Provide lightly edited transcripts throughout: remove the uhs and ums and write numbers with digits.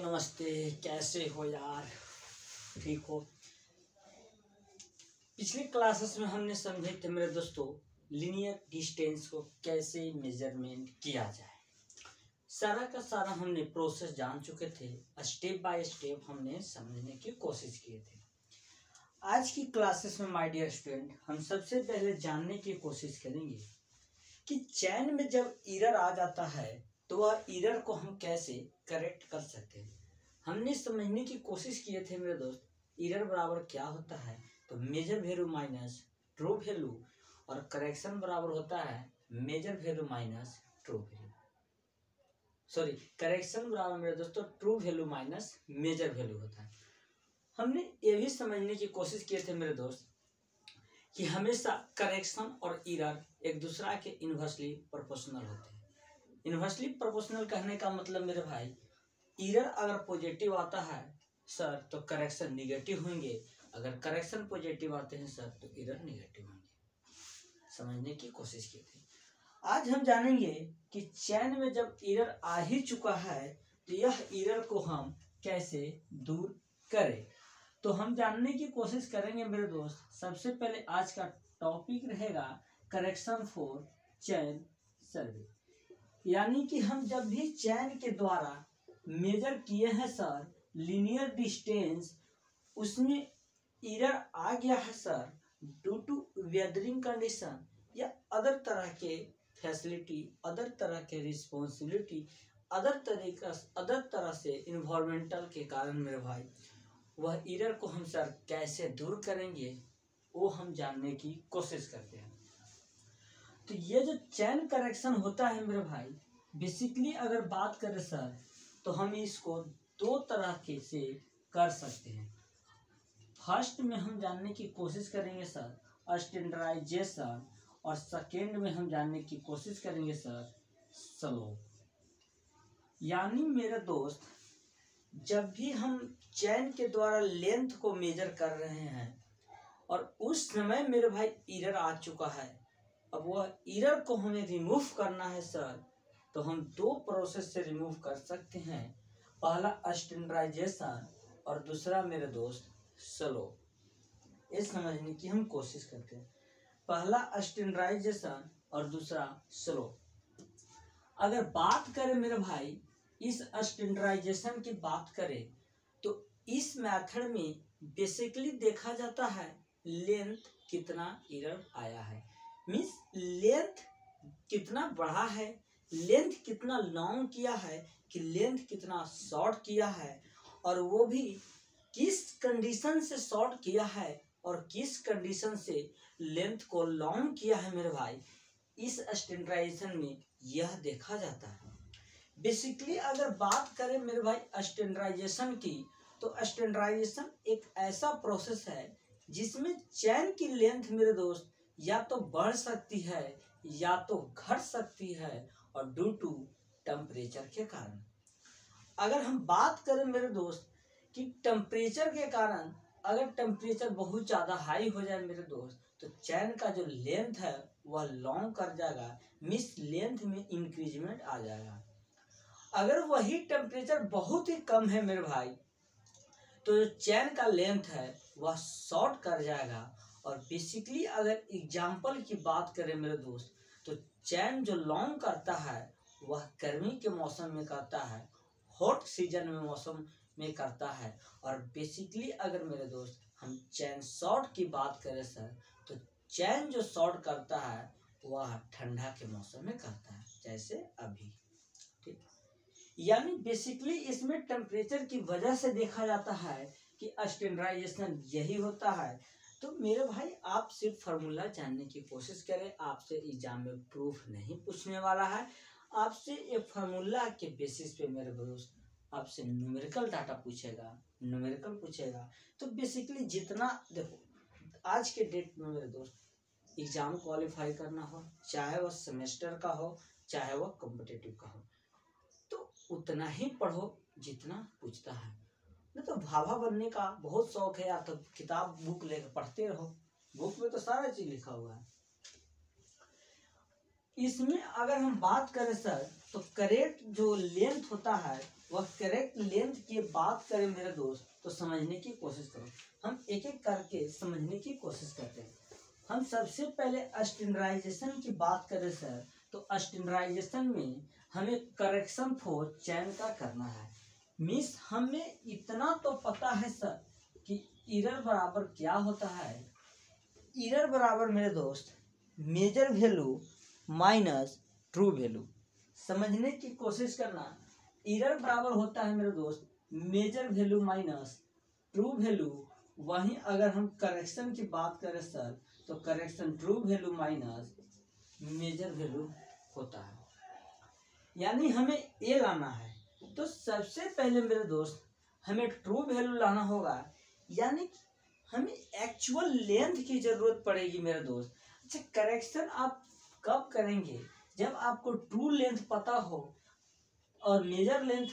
नमस्ते। कैसे हो यार? ठीक हो? पिछले क्लासेस में हमने समझे थे मेरे दोस्तों लीनियर डिस्टेंस को कैसे मेजरमेंट किया जाए। सारा का सारा हमने प्रोसेस जान चुके थे, स्टेप बाय स्टेप हमने समझने की कोशिश किए थे। आज की क्लासेस में माय डियर स्टूडेंट हम सबसे पहले जानने की कोशिश करेंगे कि चैन में जब एरर आ जाता है तो वह एरर को हम कैसे करेक्ट कर सकते हैं। हमने समझने की कोशिश किए थे मेरे दोस्त, एरर बराबर क्या होता है, तो measured value minus true value, और करेक्शन बराबर होता है measured value minus true value. Sorry, correction बराबर मेरे दोस्तों true value minus measured value होता है। हमने ये भी समझने की कोशिश किए थे मेरे दोस्त कि हमेशा करेक्शन और एरर एक दूसरा के इन्वर्सली प्रोपोर्शनल होते हैं। इन्वर्सली प्रोपोर्शनल कहने का मतलब मेरे भाई, एरर अगर पॉजिटिव आता है सर तो करेक्शन निगेटिव होंगे, अगर करेक्शन पॉजिटिव आते हैं सर तो एरर निगेटिव होंगे। समझने की कोशिश की थी। आज हम जानेंगे कि चैन में जब एरर आ ही चुका है तो यह एरर को हम कैसे दूर करें। तो हम जानने की कोशिश करेंगे मेरे दोस्त। सबसे पहले आज का टॉपिक रहेगा करेक्शन फॉर चैन सर्वे, यानी कि हम जब भी चैन के द्वारा मेजर किए हैं सर लीनियर डिस्टेंस, उसमें एरर आ गया है sir due to weathering condition या अदर तरह के फैसिलिटी, अदर तरह के रिस्पॉन्सिबिलिटी, अदर तरह से इन्वायरमेंटल के कारण मेरे भाई, वह एरर को हम सर कैसे दूर करेंगे वो हम जानने की कोशिश करते हैं। तो ये जो चैन करेक्शन होता है मेरे भाई, बेसिकली अगर बात करें सर तो हम इसको दो तरह के से कर सकते हैं। फर्स्ट में हम जानने की कोशिश करेंगे सर स्टैंडर्डाइजेशन, और सेकेंड में हम जानने की कोशिश करेंगे सर स्लोप। यानी मेरे दोस्त जब भी हम चैन के द्वारा लेंथ को मेजर कर रहे हैं और उस समय मेरे भाई एरर आ चुका है, अब वह एरर को हमें रिमूव करना है सर, तो हम दो प्रोसेस से रिमूव कर सकते हैं। पहला स्टैंडर्डाइजेशन और दूसरा मेरे दोस्त स्लोप। ये समझने की हम कोशिश करते हैं। पहला स्टैंडर्डाइजेशन और दूसरा स्लोप। अगर बात करें मेरे भाई इस स्टैंडर्डाइजेशन की बात करें तो इस मेथड में बेसिकली देखा जाता है लेंथ कितना एरर आया है, मीन्स लेंथ कितना बढ़ा है, लेंथ कितना लॉन्ग किया है कि लेंथ कितना शॉर्ट किया है, और वो भी किस कंडीशन से शॉर्ट किया है और किस कंडीशन से लेंथ को लॉन्ग किया है मेरे भाई, इस स्टैंडर्डाइजेशन में यह देखा जाता है। बेसिकली अगर बात करें मेरे भाई स्टैंडर्डाइजेशन की, तो स्टैंडर्डाइजेशन एक ऐसा प्रोसेस है जिसमें चैन की लेंथ मेरे दोस्त या तो बढ़ सकती है या तो घट सकती है, और ड्यू टू टेम्परेचर के कारण। अगर हम बात करें मेरे दोस्त कि टेम्परेचर के कारण, अगर टेम्परेचर बहुत ज़्यादा हाई हो जाए मेरे दोस्त तो चैन का जो लेंथ है वह लॉन्ग कर जाएगा, मीन्स लेंथ में इंक्रीजमेंट आ जाएगा। अगर वही टेम्परेचर बहुत ही कम है मेरे भाई तो जो चैन का लेंथ है वह शॉर्ट कर जाएगा। और बेसिकली अगर एग्जाम्पल की बात करें मेरे दोस्त तो चैन जो लॉन्ग करता है वह गर्मी के मौसम में करता है, हॉट सीजन में मौसम में करता है, और बेसिकली अगर मेरे दोस्त हम चैन शॉर्ट की बात करें सर तो चैन जो शॉर्ट करता है वह ठंडा के मौसम में करता है, जैसे अभी। ठीक, यानी बेसिकली इसमें टेम्परेचर की वजह से देखा जाता है कि स्टैंडर्डाइजेशन यही होता है। तो मेरे भाई आप सिर्फ फार्मूला जानने की कोशिश करें, आपसे एग्जाम में प्रूफ नहीं पूछने वाला है, आपसे एक फार्मूला के बेसिस पे मेरे दोस्त आपसे न्यूमेरिकल डाटा पूछेगा, न्यूमेरिकल पूछेगा। तो बेसिकली जितना देखो आज के डेट में मेरे दोस्त एग्जाम क्वालिफाई करना हो, चाहे वह सेमेस्टर का हो चाहे वह कॉम्पिटिटिव का हो, तो उतना ही पढ़ो जितना पूछता है। नहीं तो भाभा बनने का बहुत शौक है यार, तो किताब बुक लेकर पढ़ते रहो, बुक में तो सारा चीज लिखा हुआ है। इसमें अगर हम बात करें सर तो करेक्ट जो लेंथ होता है वह करेक्ट लेंथ की बात करें मेरे दोस्त तो समझने की कोशिश करो। हम एक एक करके समझने की कोशिश करते हैं। हम सबसे पहले स्टैंडर्डाइजेशन की बात करें सर, तो स्टैंडर्डाइजेशन में हमें करेक्शन फॉर चेन का करना है। मीन्स हमें इतना तो पता है सर कि एरर बराबर क्या होता है। एरर बराबर मेरे दोस्त measured value minus true value. समझने की कोशिश करना। एरर बराबर होता है मेरे दोस्त measured value minus true value. वहीं अगर हम करेक्शन की बात करें सर, तो correction true value minus measured value होता है। यानी हमें ए लाना है, तो सबसे पहले मेरे दोस्त हमें ट्रू वैल्यू लाना होगा, यानी हमें एक्चुअल लेंथ की जरूरत पड़ेगी मेरे दोस्त। अच्छा, करेक्शन आप कब करेंगे? जब आपको ट्रू लेंथ पता हो और मेजर लेंथ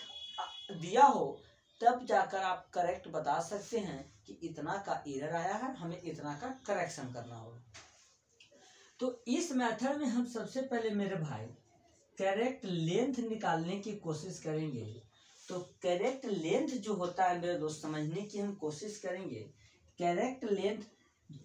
दिया हो, तब जाकर आप करेक्ट बता सकते हैं कि इतना का एरर आया है, हमें इतना का करेक्शन करना होगा। तो इस मेथड में हम सबसे पहले मेरे भाई करेक्ट लेंथ निकालने की कोशिश करेंगे। तो करेक्ट लेंथ जो होता है मेरे दोस्त, समझने की हम कोशिश करेंगे। करेक्ट लेंथ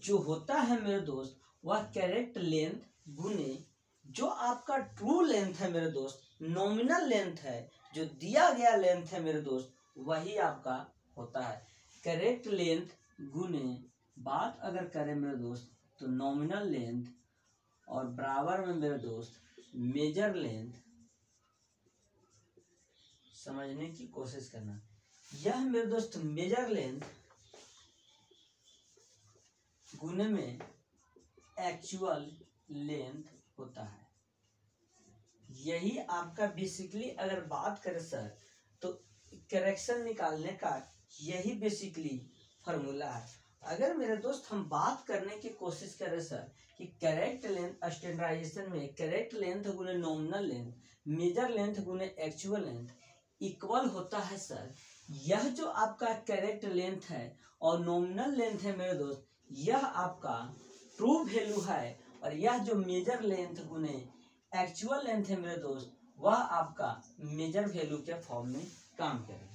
जो होता है मेरे दोस्त, वह करेक्ट लेंथ गुने जो आपका ट्रू लेंथ है मेरे दोस्त, नॉमिनल लेंथ है, जो दिया गया लेंथ है मेरे दोस्त, वही आपका होता है। करेक्ट लेंथ गुने बात अगर करें मेरे दोस्त, तो नॉमिनल लेंथ और बराबर में मेरे दोस्त मेजर लेंथ। समझने की कोशिश करना। यह मेरे दोस्त मेजर लेंथ गुने में एक्चुअल लेंथ होता है। यही आपका बेसिकली अगर बात करें सर, तो करेक्शन निकालने का यही बेसिकली फॉर्मूला है। अगर मेरे दोस्त हम बात करने की कोशिश करें सर कि करेक्ट लेंथ स्टैंडर्डाइजेशन में करेक्ट लेंथ गुने नॉमिनल लेंथ, मेजर लेंथ गुने एक्चुअल लेंथ इक्वल होता है सर। यह जो आपका करेक्ट लेंथ है और नॉमिनल लेंथ है मेरे दोस्त, यह आपका ट्रू वैल्यू है, और यह जो मेजर लेंथ गुने एक्चुअल लेंथ है मेरे दोस्त, वह आपका मेजर वैल्यू के फॉर्म में काम करेगा।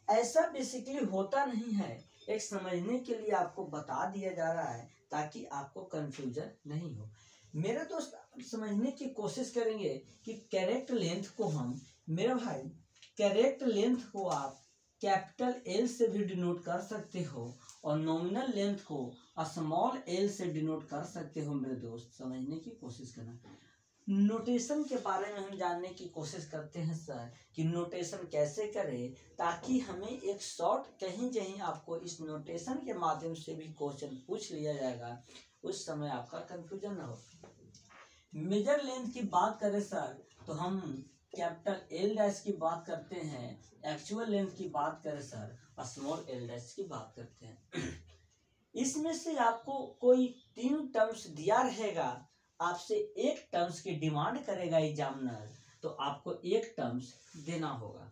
ऐसा बेसिकली होता नहीं है, एक समझने के लिए आपको बता दिया जा रहा है ताकि आपको कंफ्यूजन नहीं हो। मेरे दोस्त समझने की कोशिश करेंगे कि करेक्ट लेंथ को हम मेरे भाई करेक्ट लेंथ को आप कैपिटल एल से भी डिनोट कर सकते हो और नॉमिनल लेंथ को स्मॉल एल से डिनोट कर सकते हो मेरे दोस्त। समझने की कोशिश करना। नोटेशन के बारे में हम जानने की कोशिश करते हैं सर कि नोटेशन कैसे करें, ताकि हमें एक शॉर्ट कहीं आपको इस नोटेशन के माध्यम से भी क्वेश्चन पूछ लिया जाएगा, उस समय आपका कंफ्यूजन ना हो। मेजर लेंथ की बात करें सर, तो हम कैपिटल एल डैश की बात करते हैं, एक्चुअल लेंथ की बात करें सर, स्मॉल एल डैश की बात करते हैं। इसमें से आपको कोई 3 टर्म्स दिया रहेगा, आपसे एक टर्म्स की डिमांड करेगा एग्जामिनर, तो आपको एक टर्म्स देना होगा।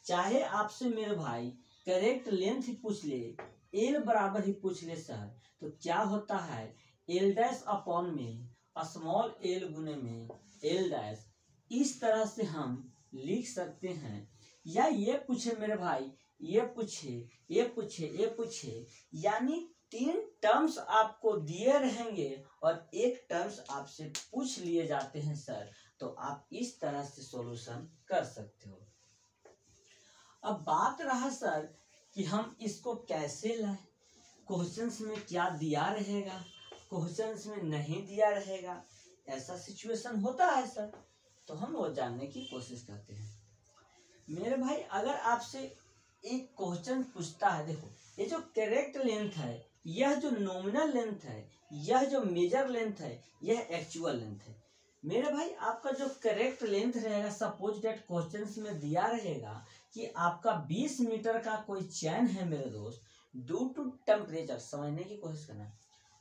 चाहे आपसे मेरे भाई करेक्ट लेंथ ही पूछ ले, एल बराबर ही पूछ ले सर, तो क्या होता है एल डैश अपॉन में स्मॉल एल गुने में एल डैश, इस तरह से हम लिख सकते हैं। या ये पूछे मेरे भाई, ये पूछे, यानी 3 टर्म्स आपको दिए रहेंगे और एक टर्म्स आपसे पूछ लिए जाते हैं सर, तो आप इस तरह से सॉल्यूशन कर सकते हो। अब बात रहा सर कि हम इसको कैसे लाएं, क्वेश्चंस में क्या दिया रहेगा, क्वेश्चंस में नहीं दिया रहेगा, ऐसा सिचुएशन होता है सर, तो हम वो जानने की कोशिश करते हैं। मेरे भाई अगर आपसे एक क्वेश्चन पूछता है, देखो ये जो करेक्ट लेंथ है, यह जो नॉमिनल लेंथ है, यह जो मेजर लेंथ है, यह एक्चुअल लेंथ है। मेरे भाई आपका जो करेक्ट लेंथ रहेगा, सपोज दैट क्वेश्चंस में दिया रहेगा कि आपका 20 मीटर का कोई चैन है मेरे दोस्त, ड्यू टू टेम्परेचर। समझने की कोशिश करना।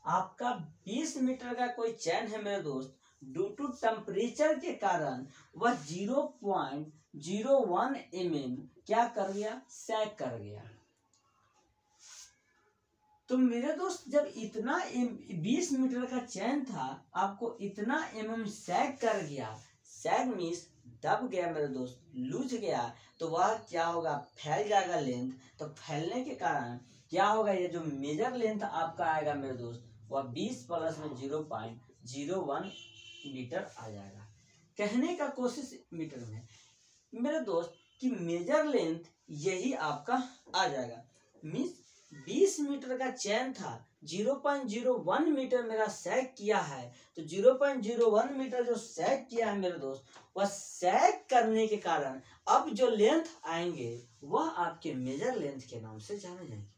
आपका 20 मीटर का कोई चैन है मेरे दोस्त, ड्यू टू टेम्परेचर के कारण वह 0.01 mm क्या कर गया, सैग कर गया। तो मेरे दोस्त जब इतना 20 मीटर का चैन था, आपको इतना mm सैग कर गया, सैग मीन्स दब गया मेरे दोस्त, लूज गया, तो वह क्या होगा, फैल जाएगा लेंथ। तो फैलने के कारण क्या होगा, ये जो मेजर लेंथ आपका आएगा मेरे दोस्त, वह 20 प्लस में 0.01 मीटर आ जाएगा। कहने का कोशिश मीटर में मेरे दोस्त कि मेजर लेंथ यही आपका आ जाएगा। मीन्स 20 मीटर का चैन था, 0.01 मीटर मेरा सैग किया है, तो 0.01 मीटर जो सैग किया है मेरे दोस्त, वह सैग करने के कारण अब जो लेंथ आएंगे वह आपके मेजर लेंथ के नाम से जाने जाएंगे।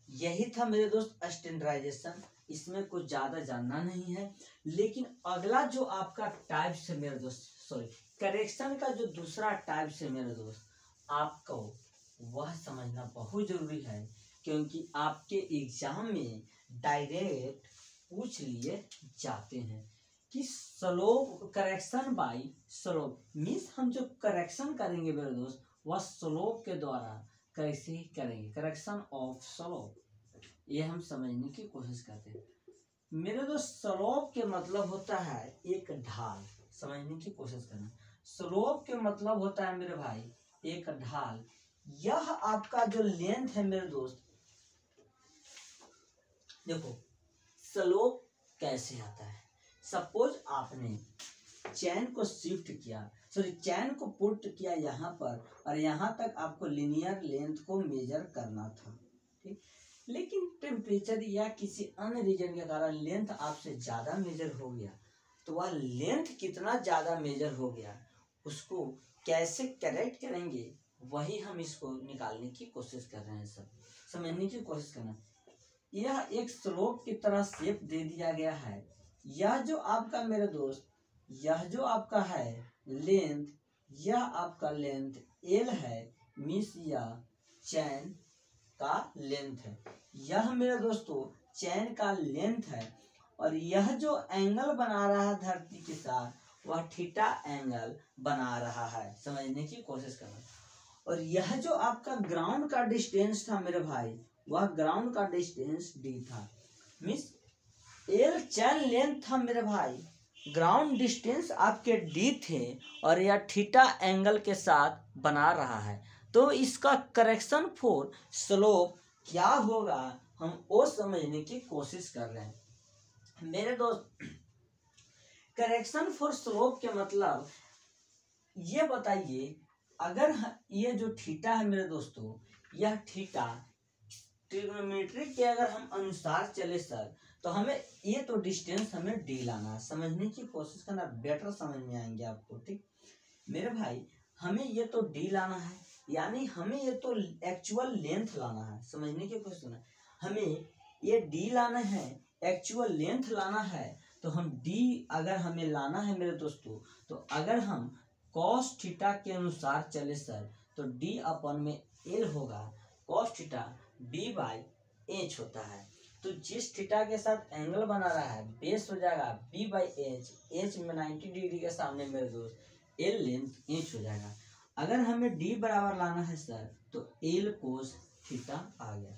यही था मेरे दोस्त स्टैंडर्डाइजेशन, इसमें कुछ ज्यादा जानना नहीं है। लेकिन अगला जो आपका टाइप्स है मेरे दोस्त, सॉरी करेक्शन का जो दूसरा टाइप्स है मेरे दोस्त, आपको वह समझना बहुत जरूरी है, क्योंकि आपके एग्जाम में डायरेक्ट पूछ लिए जाते हैं कि slope correction by slope. Means हम जो करेक्शन करेंगे मेरे दोस्त, वह स्लोप के द्वारा कैसे करेंगे, करेक्शन ऑफ स्लोप, ये हम समझने की कोशिश करते हैं मेरे दोस्त। स्लोप के मतलब होता है एक ढाल, समझने की कोशिश करना। स्लोप के मतलब होता है मेरे भाई एक ढाल। यह आपका जो लेंथ है मेरे दोस्त, देखो स्लोप कैसे आता है। सपोज आपने चैन को शिफ्ट किया, सॉरी चैन को पुट किया यहाँ पर, और यहाँ तक आपको लिनियर लेंथ को मेजर करना था, ठीक। लेकिन टेम्परेचर या किसी अन्य रीजन के कारण लेंथ आपसे ज्यादा मेजर हो गया, तो वह लेंथ कितना ज्यादा मेजर हो गया उसको कैसे करेक्ट करेंगे, वही हम इसको निकालने की कोशिश कर रहे हैं। सब समझने की कोशिश करना। यह एक स्लोप की तरह शेप दे दिया गया है। यह जो आपका मेरे दोस्त, यह जो आपका है लेंथ, यह आपका लेंथ एल है, मीन्स यह चैन का लेंथ है। यह मेरे दोस्तों चैन का लेंथ है, और यह जो एंगल बना रहा है धरती के साथ, वह थीटा एंगल बना रहा है, समझने की कोशिश करना। और यह जो आपका ग्राउंड का डिस्टेंस था मेरे भाई, वह ग्राउंड का डिस्टेंस डी था। मीन्स एल चैन लेंथ था मेरे भाई, ग्राउंड डिस्टेंस आपके डी थे, और यह थीटा एंगल के साथ बना रहा है। तो इसका करेक्शन फॉर स्लोप क्या होगा, हम वो समझने की कोशिश कर रहे हैं मेरे दोस्त। करेक्शन फॉर स्लोप के मतलब ये बताइए, अगर ये जो थीटा है मेरे दोस्तों, यह थीटा ट्रिग्नोमेट्री के अगर हम अनुसार चले सर, तो हमें ये तो डिस्टेंस हमें डी लाना है, समझने की कोशिश करना, बेटर समझ में आएंगे आपको, ठीक मेरे भाई। हमें ये तो डी लाना है, यानी हमें ये तो एक्चुअल लेंथ लाना है, समझने की कोशिश करना। हमें ये डी लाना है, एक्चुअल लेंथ लाना है, तो हम डी अगर हमें लाना है मेरे दोस्तों, तो अगर हम कॉस थीटा के अनुसार चले सर, तो डी अपन में एल होगा, cos theta B by H होता है। तो जिस थीटा के साथ एंगल बना रहा है बेस हो जाएगा बी बाई एच, एच में 90 डिग्री के सामने मेरे दोस्त एल लेंथ एच हो जाएगा। अगर हमें डी बराबर लाना है सर, तो एल कोस थीटा आ गया।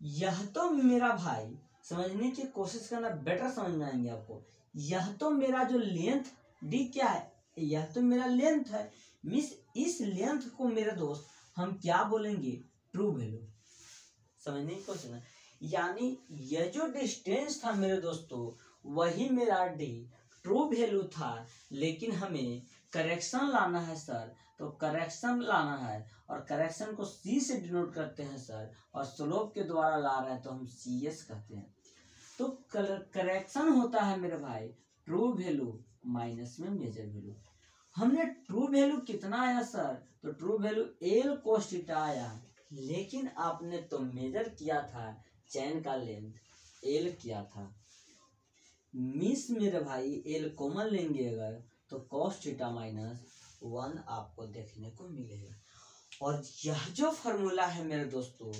यह तो मेरा भाई समझने की कोशिश करना, बेटर समझ में आएंगे आपको। यह तो मेरा जो लेंथ डी क्या है, यह तो मेरा लेंथ है। मिस इस लेंथ को मेरे दोस्त हम क्या बोलेंगे, ट्रू वैल्यू, समझने की कोशिश करना। यानी यह जो डिस्टेंस था मेरे दोस्तों, वही मेरा डी ट्रू वैल्यू था, लेकिन हमें करेक्शन लाना है सर, तो करेक्शन लाना है, और करेक्शन को सी से डिनोट करते हैं सर, और स्लोप के द्वारा ला रहे हैं तो हम सी एस कहते हैं। तो करेक्शन होता है मेरे भाई ट्रू वैल्यू माइनस में मेजर वैल्यू। हमने ट्रू वैल्यू कितना आया सर, तो true value L cos theta आया, लेकिन आपने तो मेजर किया था चैन का लेंथ, एल किया था। मिस मेरे भाई एल कॉमन लेंगे अगर, तो कॉस थीटा माइनस 1 आपको देखने को मिलेगा। और यह जो फार्मूला है मेरे दोस्तों,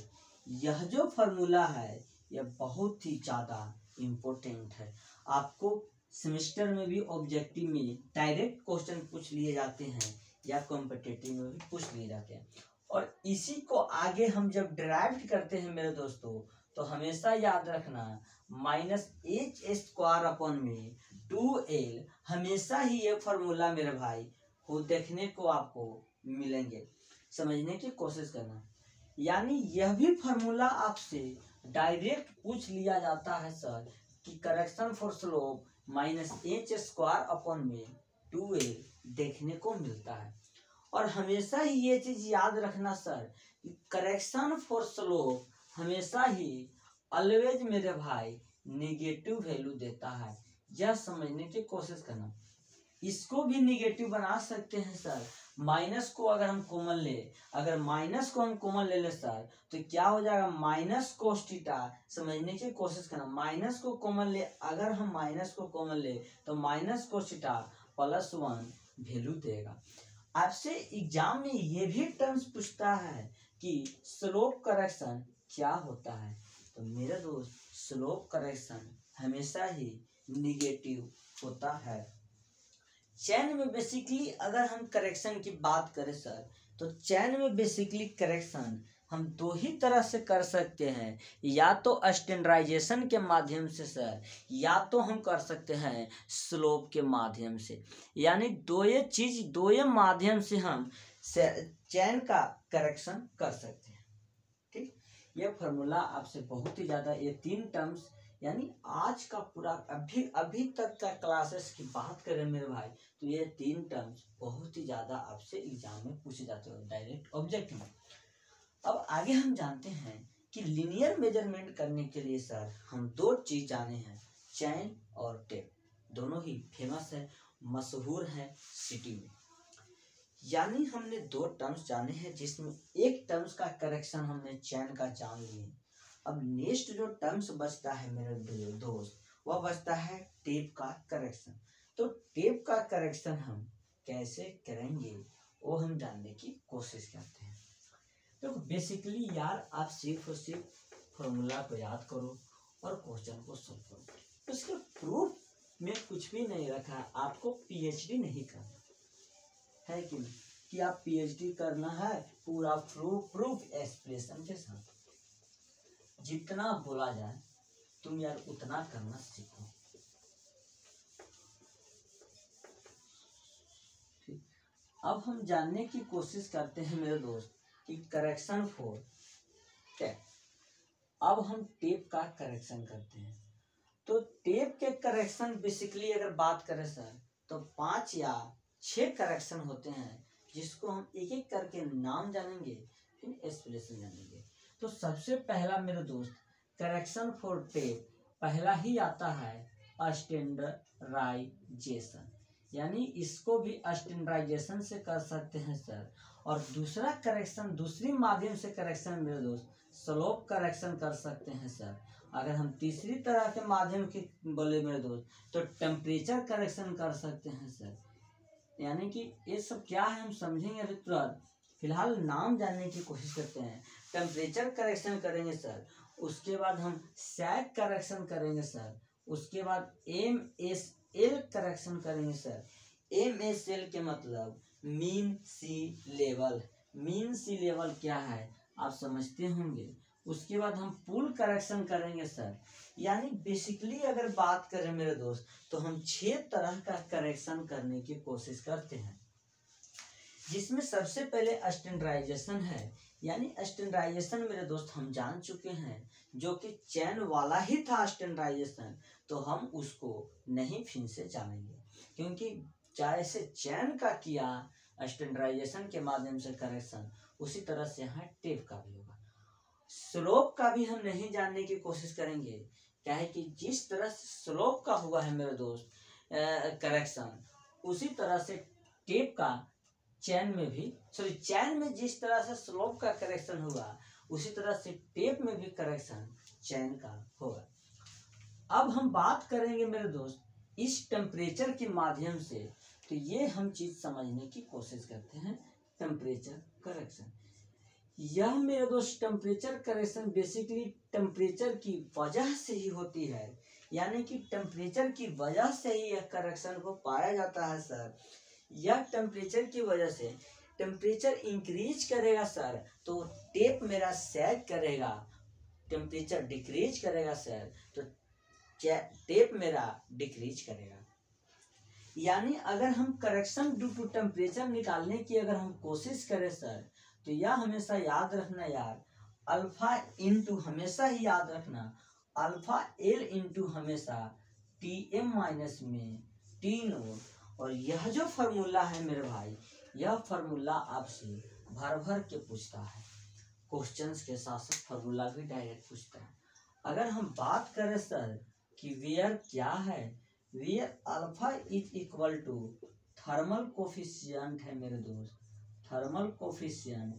यह जो फार्मूला है, यह बहुत ही ज्यादा इम्पोर्टेंट है। आपको सेमेस्टर में भी ऑब्जेक्टिव में डायरेक्ट क्वेश्चन पूछ लिए जाते हैं, या कॉम्पिटिटिव में भी पूछ लिए जाते हैं। और इसी को आगे हम जब डिराइव करते हैं मेरे दोस्तों, तो हमेशा याद रखना -h² हमेशा ही ये फॉर्मूला मेरे भाई को देखने को आपको मिलेंगे। समझने की कोशिश करना। यानी यह भी फॉर्मूला आपसे डायरेक्ट पूछ लिया जाता है सर कि करेक्शन फॉर स्लोप -h² देखने को मिलता है। और हमेशा ही ये चीज याद रखना सर कि करेक्शन फॉर स्लोप हमेशा ही ऑलवेज मेरे भाई नेगेटिव वैल्यू देता है। यह समझने की कोशिश करना। इसको भी नेगेटिव बना सकते हैं सर। माइनस को अगर हम कॉमन ले, अगर माइनस को हम कॉमन ले सर तो क्या हो जाएगा माइनस कोस थीटा। समझने की कोशिश करना। माइनस को कॉमन ले, अगर हम माइनस को कॉमन ले तो माइनस कोस थीटा +1 वैल्यू देगा। आपसे एग्जाम में ये भी टर्म्स पूछता है कि स्लोप करेक्शन क्या होता है। तो मेरे दोस्त स्लोप करेक्शन हमेशा ही निगेटिव होता है। चैन में बेसिकली अगर हम करेक्शन की बात करें सर तो चैन में बेसिकली करेक्शन हम दो ही तरह से कर सकते हैं, या तो स्टैंडर्डाइजेशन के माध्यम से सर, या तो हम कर सकते हैं स्लोप के माध्यम से। यानी दो ये माध्यम से हम चैन का करेक्शन कर सकते हैं। ठीक, यह फॉर्मूला आपसे बहुत ही ज़्यादा, ये 3 टर्म्स यानी आज का पूरा अभी तक का क्लासेस की बात करें मेरे भाई तो ये 3 टर्म्स बहुत ही ज़्यादा आपसे एग्जाम में पूछे जाते हैं डायरेक्ट ऑब्जेक्टिव में। अब आगे हम जानते हैं कि लीनियर मेजरमेंट करने के लिए सर हम 2 चीज जाने हैं, चैन और टेप। दोनों ही फेमस है, मशहूर है सिटी में। यानी हमने 2 टर्म्स जाने हैं जिसमें एक टर्म्स का करेक्शन हमने चैन का जान लिए। अब नेक्स्ट जो टर्म्स बचता है मेरे दोस्त वह बचता है टेप का करेक्शन। तो टेप का करेक्शन हम कैसे करेंगे वो हम जानने की कोशिश करते हैं। तो बेसिकली यार आप सिर्फ और सिर्फ फॉर्मूला को याद करो और क्वेश्चन को सॉल्व करो। उसके प्रूफ में कुछ भी नहीं रखा है। आपको पीएचडी नहीं करना है कि आप पीएचडी करना है पूरा प्रूफ एक्सप्रेशन के साथ। जितना बोला जाए तुम यार उतना करना सीखो। अब हम जानने की कोशिश करते हैं मेरे दोस्त कि करेक्शन फॉर टेप। अब हम टेप का करेक्शन करते हैं। तो टेप के करेक्शन बेसिकली अगर बात करें सर तो 5 या 6 करेक्शन होते हैं जिसको हम एक एक करके नाम जानेंगे फिर एक्सप्लेनेशन जानेंगे। तो सबसे पहला मेरे दोस्त करेक्शन फॉर टेप पहला ही आता है स्टैंडर्डाइजेशन। यानी इसको भी स्टैंडर्डाइजेशन से कर सकते हैं सर। और दूसरा करेक्शन दूसरी माध्यम से करेक्शन मेरे दोस्त स्लोप करेक्शन कर सकते हैं सर। अगर हम तीसरी तरह के माध्यम की बोले मेरे दोस्त तो टेम्परेचर करेक्शन कर सकते हैं सर। यानी कि ये सब क्या है हम समझेंगे अभी तुरंत। फिलहाल नाम जानने की कोशिश करते हैं। टेम्परेचर करेक्शन करेंगे सर, उसके बाद हम सैग करेक्शन करेंगे सर, उसके बाद MSL करेक्शन करेंगे सर। MSL के मतलब मीन सी लेवल। मीन सी लेवल क्या है आप समझते होंगे। उसके बाद हम पुल करेक्शन करेंगे सर। यानी बेसिकली अगर बात करें मेरे दोस्त तो हम 6 तरह का करेक्शन करने की कोशिश करते हैं, जिसमें सबसे पहले स्टैंडर्डाइजेशन है। यानी स्टैंडर्डाइजेशन मेरे दोस्त हम जान चुके हैं जो कि चैन वाला ही था स्टैंडर्डाइजेशन, तो हम उसको नहीं फिर से जानेंगे क्योंकि जैसे चैन का किया स्टैंडर्डाइजेशन के माध्यम से करेक्शन उसी तरह से यहाँ टेप का भी होगा। स्लोप का भी हम नहीं जानने की कोशिश करेंगे। क्या है कि जिस तरह से स्लोप का हुआ है मेरे दोस्त करेक्शन उसी तरह से टेप का चैन में जिस तरह से स्लोप का करेक्शन हुआ उसी तरह से टेप में भी करेक्शन चैन का होगा। अब हम बात करेंगे मेरे दोस्त इस टेम्परेचर के माध्यम से। तो ये हम चीज समझने की कोशिश करते हैं टेम्परेचर करेक्शन। यह मेरे दोस्त टेम्परेचर करेक्शन बेसिकली टेम्परेचर की वजह से ही होती है। यानी कि टेम्परेचर की वजह से ही यह करेक्शन को पाया जाता है सर। यह टेम्परेचर की वजह से टेम्परेचर इंक्रीज करेगा सर तो टेप मेरा सैग करेगा टेम्परेचर डिक्रीज करेगा सर तो टेप मेरा डिक्रीज करेगा। यानी अगर हम करेक्शन ड्यू टू टेम्परेचर निकालने की अगर हम कोशिश करें सर, तो यह हमेशा याद रखना यार, अल्फा इंटू हमेशा ही याद रखना अल्फा एल इंटू हमेशा टी एम माइनस में टी नोट। और यह जो फार्मूला है मेरे भाई, यह फार्मूला आपसे भर भर के पूछता है, क्वेश्चंस के साथ साथ फार्मूला भी डायरेक्ट पूछता है। अगर हम बात करें सर कि वेयर क्या है, where alpha is equal to thermal coefficient है मेरे दोस्त, थर्मल कोफिशिएंट,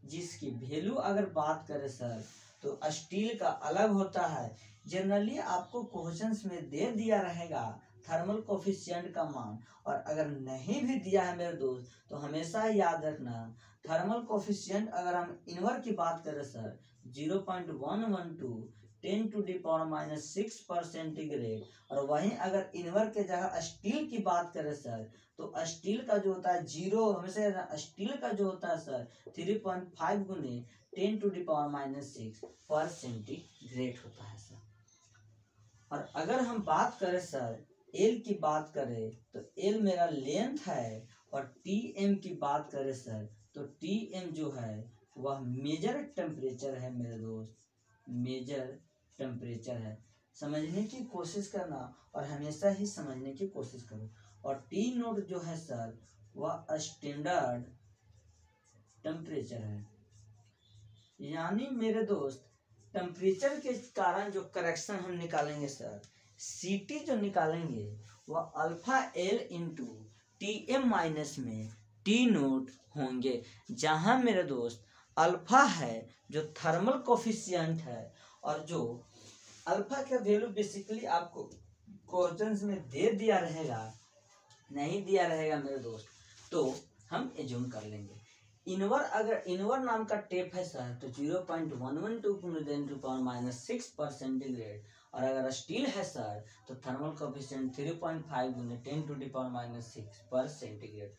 जिसकी वैल्यू अगर बात करें सर तो स्टील का अलग होता है। जनरली आपको क्वेश्चंस में दे दिया रहेगा थर्मल कोफिशिएंट का मान, और अगर नहीं भी दिया है मेरे दोस्त तो हमेशा याद रखना थर्मल कोफिशिएंट अगर हम इनवर की बात करें सर 0.112 10⁻⁻⁶ पर सेंटीग्रेड, और वहीं अगर इनवर के जगह स्टील की बात करें सर तो स्टील का जो होता है जीरो, हमेशा स्टील का जो होता है सर 3.5 गुने 10⁻⁻⁶ पर सेंटीग्रेड होता है सर। और अगर हम बात करें सर एल की बात करें तो एल मेरा लेंथ है, और टी एम की बात करें सर तो टी एम जो है वह मेजर टेम्परेचर है मेरे दोस्त, मेजर टेम्परेचर है। समझने की कोशिश करना और हमेशा ही समझने की कोशिश करो। और टी नोट जो है सर वह स्टैंडर्ड टेम्परेचर है। यानी मेरे दोस्त टेम्परेचर के कारण जो करेक्शन हम निकालेंगे सर, सीटी जो निकालेंगे वह alpha L into T M minus में टी नोट होंगे, जहां मेरे दोस्त अल्फा है जो थर्मल कोफिशिएंट है, और जो अल्फा का वैल्यू बेसिकली आपको क्वेश्चंस में दे दिया रहेगा, नहीं दिया रहेगा मेरे दोस्त तो हम एज्यूम कर लेंगे। इनवर अगर इनवर नाम का टेप है सर तो 0.112 10⁻⁻⁶ पर सेंटीग्रेड, और अगर स्टील है सर तो थर्मल कोफिशिएंट 3.5 गुने 10⁻⁻⁶ पर सेंटीग्रेड।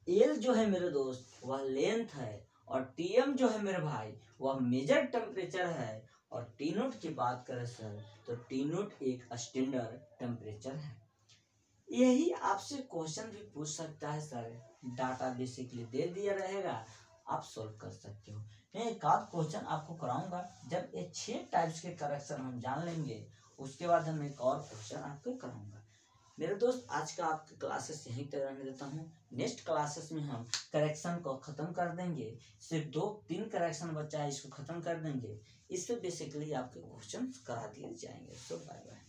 एल जो है मेरे दोस्त वह लेंथ है, और टीएम जो है मेरे भाई वह मेजर टेम्परेचर है, और टी नोट की बात करें सर तो टी नोट एक स्टैंडर्ड टेम्परेचर है। यही आपसे क्वेश्चन भी पूछ सकता है सर, डाटा बेसिकली दे दिया रहेगा, आप सोल्व कर सकते हो। मैं एक आध क्वेश्चन आपको कराऊंगा, जब ये 6 टाइप्स के करेक्शन हम जान लेंगे उसके बाद हम एक और क्वेश्चन आपको कराऊंगा। मेरे दोस्त आज का आपके क्लासेस यहीं तक रहने देता हूँ। नेक्स्ट क्लासेस में हम करेक्शन को खत्म कर देंगे, सिर्फ 2-3 करेक्शन बचा है, इसको खत्म कर देंगे, इससे बेसिकली आपके क्वेश्चन करा दिए जाएंगे। सो बाय बाय।